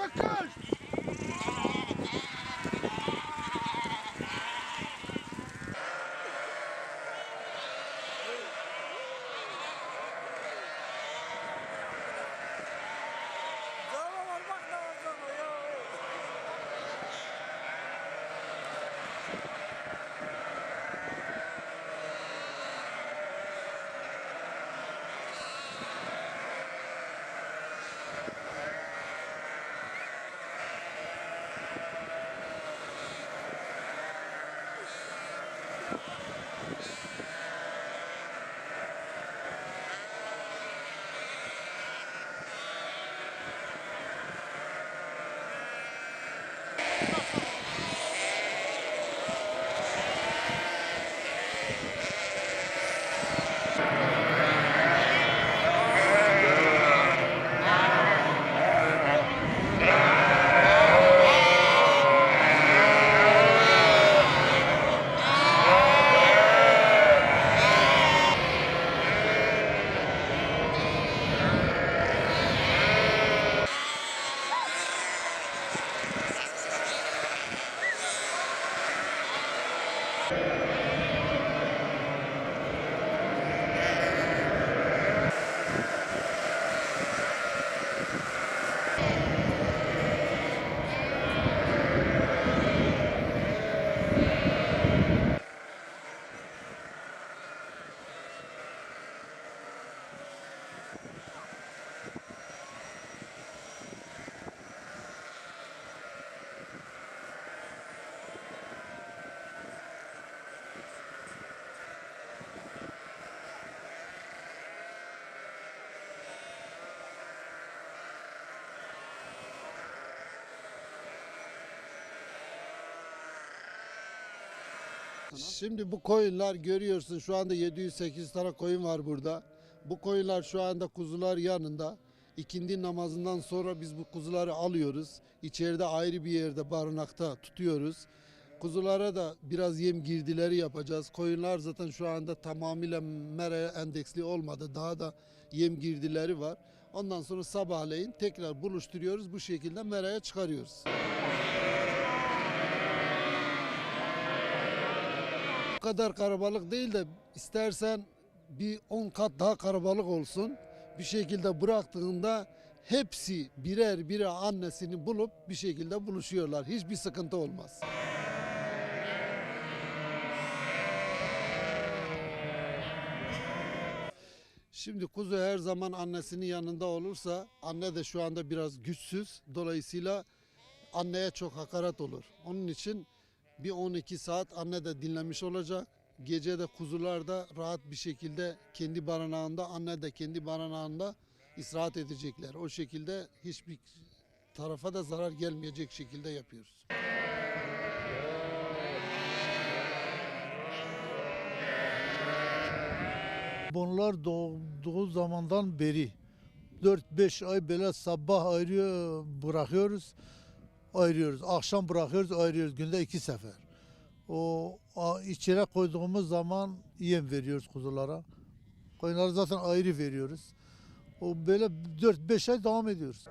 Çakır! Şimdi bu koyunlar görüyorsun, şu anda 708 tane koyun var burada. Bu koyunlar şu anda kuzular yanında. İkindi namazından sonra biz bu kuzuları alıyoruz. İçeride ayrı bir yerde barınakta tutuyoruz. Kuzulara da biraz yem girdileri yapacağız. Koyunlar zaten şu anda tamamıyla meraya endeksli olmadı. Daha da yem girdileri var. Ondan sonra sabahleyin tekrar buluşturuyoruz. Bu şekilde meraya çıkarıyoruz. Bu kadar karabalık değil de istersen bir 10 kat daha karabalık olsun. Bir şekilde bıraktığında hepsi birer birer annesini bulup bir şekilde buluşuyorlar. Hiçbir sıkıntı olmaz. Şimdi kuzu her zaman annesinin yanında olursa, anne de şu anda biraz güçsüz. Dolayısıyla anneye çok hakaret olur. Onun için bir 12 saat anne de dinlenmiş olacak. Gece de kuzular da rahat bir şekilde kendi barınağında, anne de kendi barınağında istirahat edecekler. O şekilde hiçbir tarafa da zarar gelmeyecek şekilde yapıyoruz. Bunlar doğduğu zamandan beri 4-5 ay böyle sabah bırakıyoruz, ayırıyoruz. Akşam bırakıyoruz, ayırıyoruz. Günde 2 sefer. İçeri koyduğumuz zaman yem veriyoruz kuzulara. Koyunları zaten ayrı veriyoruz. O böyle 4-5 ay devam ediyoruz.